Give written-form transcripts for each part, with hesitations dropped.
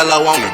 Cinderella woman.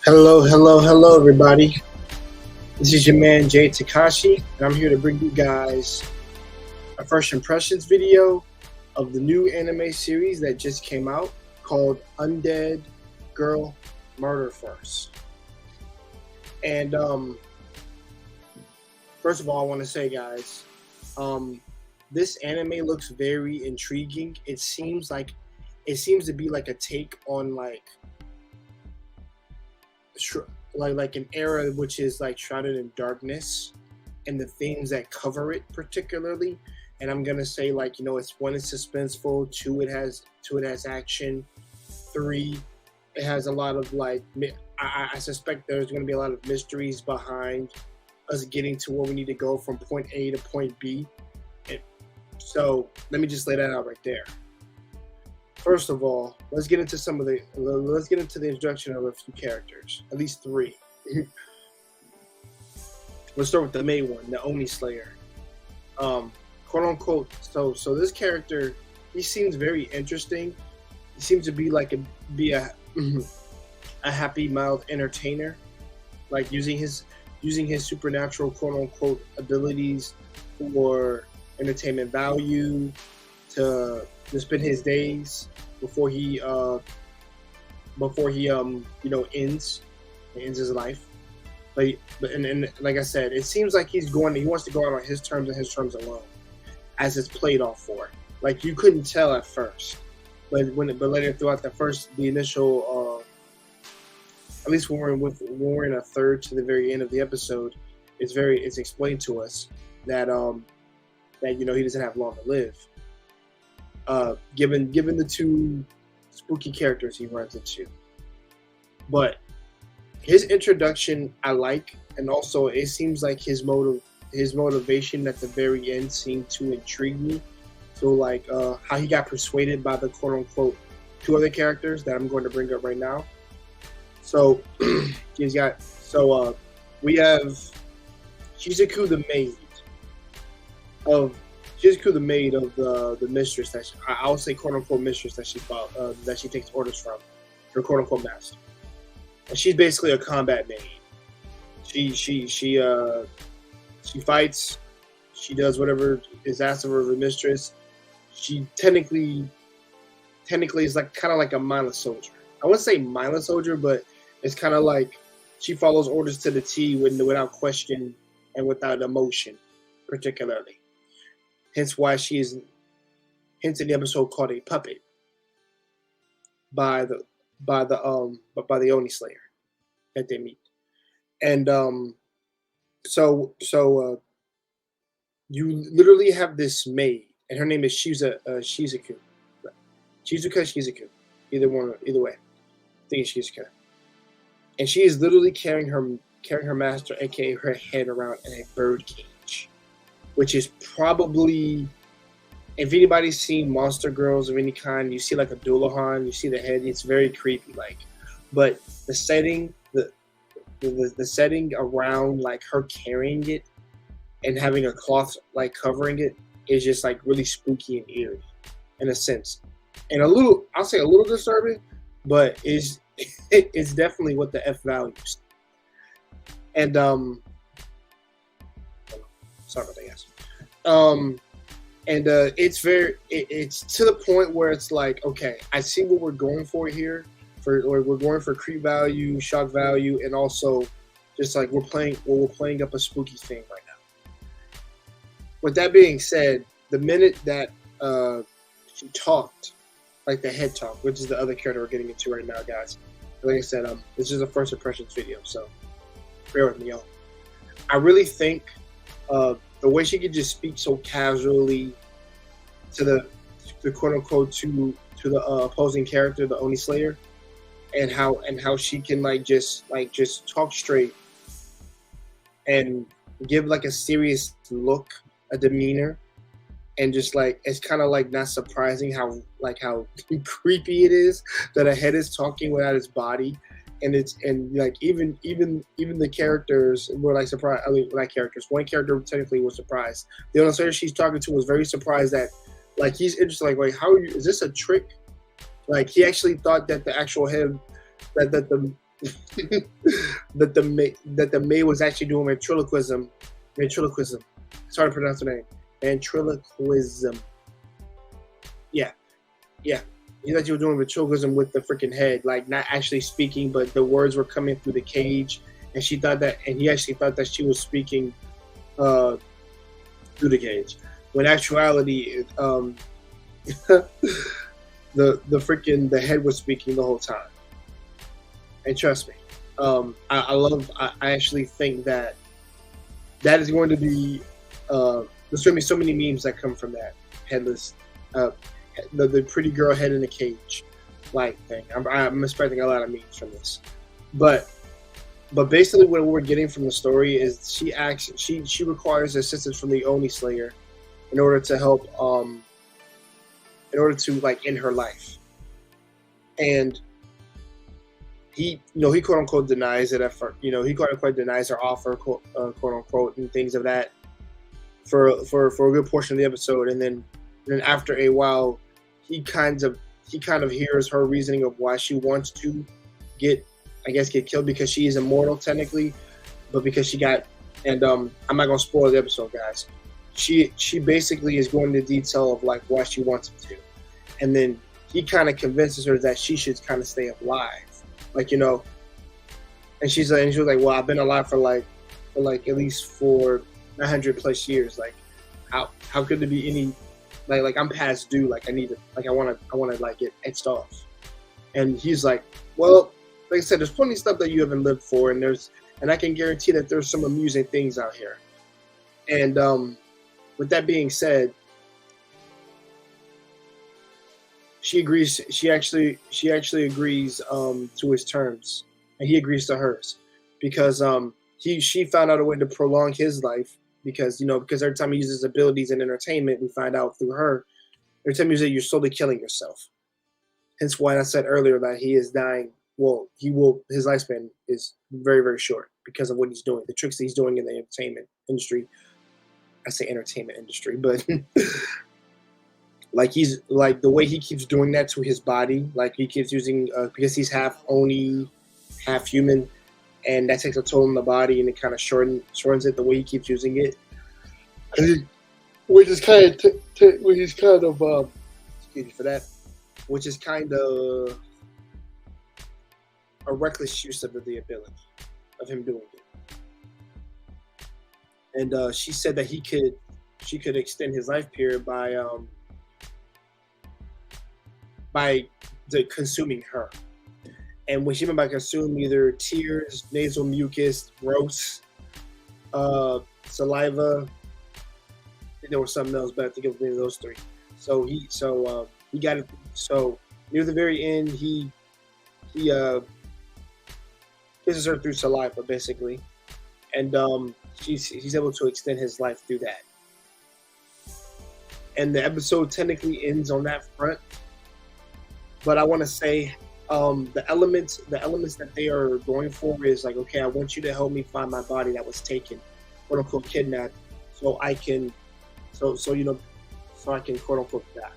Hello, everybody. This is your man, Jay Takashi, and I'm here to bring you guys a first impressions video of the new anime series that just came out called Undead Girl Murder Farce. And first of all, I want to say, guys, this anime looks very intriguing. It seems to be like a take on like an era which is like shrouded in darkness and the themes that cover it particularly. And I'm gonna say, like, you know, it's suspenseful, two it has action, three it has a lot of like I suspect there's gonna be a lot of mysteries behind us getting to where we need to go from point A to point B. And so let me just lay that out right there. First of all, let's get into the introduction of a few characters, at least three. Let's start with the main one, the Oni Slayer. Quote unquote. So this character, he seems very interesting. He seems to be a happy, mild entertainer, like using his supernatural quote unquote abilities for entertainment value to spend his days before he ends his life. But like I said, it seems like he wants to go out on his terms and his terms alone, as it's played off for. Like, you couldn't tell at first, but later throughout the initial at least when we're in a third to the very end of the episode, it's explained to us that he doesn't have long to live. Given the two spooky characters he runs into. But his introduction I like, and also it seems like his motivation at the very end seemed to intrigue me. So like how he got persuaded by the quote unquote two other characters that I'm going to bring up right now. So we have Shizuku the maid of the mistress that I would say quote unquote mistress that she takes orders from, her quote unquote master. And she's basically a combat maid. She fights. She does whatever is asked of her mistress. She technically is kind of like a mindless soldier. I wouldn't say mindless soldier, but it's kind of like she follows orders to the T without question and without emotion, particularly. Hence why she is, in the episode, called a puppet by the Oni Slayer that they meet. And so you literally have this maid, and her name is Shizuku. Shizuku. Either way. I think it's Shizuku. And she is literally carrying her master, aka her head, around in a bird cage. Which is probably, if anybody's seen Monster Girls of any kind, you see like a Dullahan, you see the head, it's very creepy like. But the setting, the setting around like her carrying it and having a cloth like covering it is just like really spooky and eerie in a sense. and a little, I'll say a little disturbing, but it's definitely what the F values. And sorry about that, guys. And it's to the point where it's like, okay, I see what we're going for here, or we're going for creep value, shock value, and also just like we're playing up a spooky thing right now. With that being said, the minute that she talked, like the head talk, which is the other character we're getting into right now, guys. Like I said, this is a first impressions video, so bear with me, y'all. I really think the way she could just speak so casually to the quote unquote to the opposing character, the Oni Slayer, and how she can just talk straight and give like a serious look, a demeanor, and just like it's kind of like not surprising how creepy it is that a head is talking without its body, and like even the characters were like surprised. I mean, not characters. One character technically was surprised. The other player she's talking to was very surprised that like he's interested. Like, wait, how are you? Is this a trick? Like he actually thought that the actual head that the that the maid was actually doing ventriloquism. It's hard to pronounce the name. Ventriloquism. Yeah. He thought you were doing ventriloquism with the freaking head, like not actually speaking, but the words were coming through the cage, and he actually thought that she was speaking through the cage. When actuality, the head was speaking the whole time. And trust me, I actually think that is going to be there's going to be so many memes that come from that headless, the pretty girl head in a cage like thing. I'm expecting a lot of memes from this, but basically what we're getting from the story is she requires assistance from the Oni Slayer in order to help like end her life, and he quote unquote denies it at first. He quote unquote denies her offer, quote unquote, and things of that for a good portion of the episode, and then after a while, he kind of hears her reasoning of why she wants to get killed, because she is immortal technically, but because she got, and I'm not gonna spoil the episode, guys. She basically is going into detail of like why she wants him to, and then he kind of convinces her that she should kind of stay alive. And she was like, well, I've been alive for at least for 100 plus years. Like, how could there be any, like I'm past due. Like I need to, like I want to like get etched off. And he's like, well, like I said, there's plenty of stuff that you haven't lived for, and I can guarantee that there's some amusing things out here. And with that being said, she agrees. She actually agrees to his terms, and he agrees to hers, because she found out a way to prolong his life, because every time he uses his abilities in entertainment, we find out through her, every time you use it, you're slowly killing yourself. Hence why I said earlier that he is dying. Well, his lifespan is very, very short because of what he's doing, the tricks that he's doing in the entertainment industry. I say entertainment industry, but like he's like the way he keeps doing that to his body, like he keeps using because he's half Oni, half human, and that takes a toll on the body, and it kind of shortens it the way he keeps using it, which is kind of excuse me for that, which is kind of a reckless use of the ability of him doing it. And she said that she could extend his life period by consuming her. And what she meant by consume, either tears, nasal mucus, gross, saliva. I think there was something else, but I think it was maybe those three. So he got it. So near the very end, he kisses her through saliva, basically, and he's able to extend his life through that. And the episode technically ends on that front. But I want to say the elements that they are going for is like, okay, I want you to help me find my body that was taken, quote unquote kidnapped, so I can quote unquote die.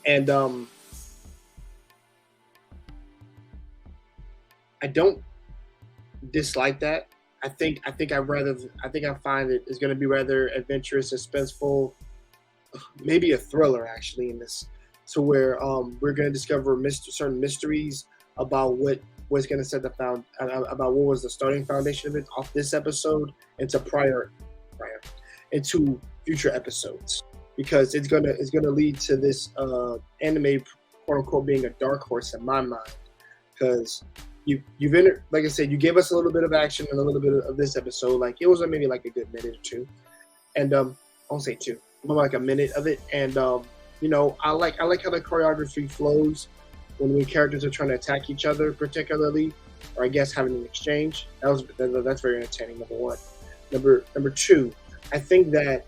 And I don't dislike that. I think I find it is going to be rather adventurous, suspenseful, maybe a thriller actually in this, to where we're going to discover certain mysteries about what's going to set the about what was the starting foundation of it off this episode into prior into future episodes, because it's gonna lead to this anime quote unquote being a dark horse in my mind, because you've entered, like I said, you gave us a little bit of action and a little bit of this episode. Like it was maybe like a good minute or two, and I won't say two, but like a minute of it. And I like how the choreography flows when characters are trying to attack each other, particularly, or I guess having an exchange. That's very entertaining. Number one. Number two, I think that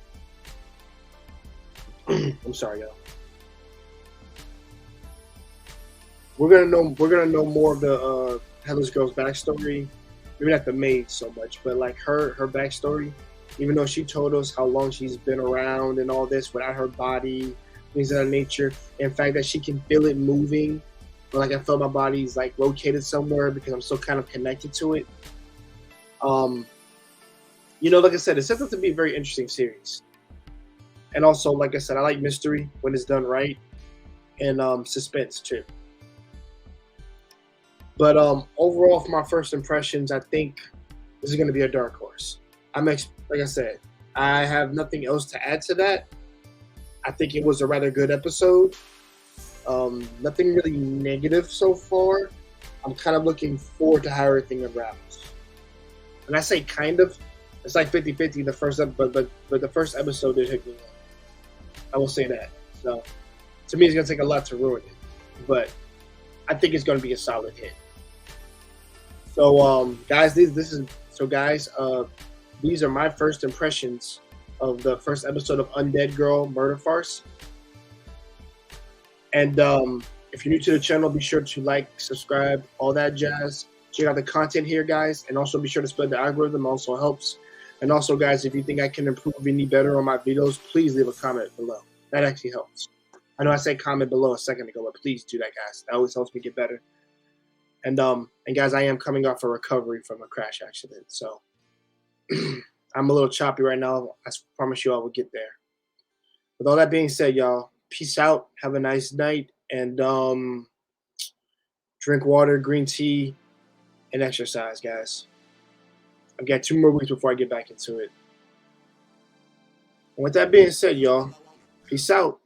I'm sorry, y'all. We're gonna know more of the Headless Girl's backstory. Maybe not the maid so much, but like her backstory. Even though she told us how long she's been around and all this without her body, things of that nature. In fact, that she can feel it moving, but like I feel my body's like located somewhere because I'm still kind of connected to it. Um, like I said, it's set up to be a very interesting series. And also, like I said, I like mystery when it's done right, and suspense too. But overall, for my first impressions, I think this is going to be a dark horse. Like I said, I have nothing else to add to that. I think it was a rather good episode. Nothing really negative so far. I'm kind of looking forward to how everything unravels. And I say kind of, it's like 50-50 the first but the first episode did hit me. I will say that. So to me, it's gonna take a lot to ruin it, but I think it's gonna be a solid hit. So guys, these are my first impressions of the first episode of Undead Girl Murder Farce. And if you're new to the channel, be sure to like, subscribe, all that jazz. Check out the content here, guys, and also be sure to spread the algorithm. Also helps. And also, guys, if you think I can improve any better on my videos, please leave a comment below. That actually helps. I know I said comment below a second ago, but please do that, guys. That always helps me get better. And guys, I am coming off a recovery from a crash accident, so I'm a little choppy right now. I promise you I will get there. With all that being said, y'all, peace out. Have a nice night, and drink water, green tea, and exercise, guys. I've got 2 more weeks before I get back into it. And with that being said, y'all, peace out.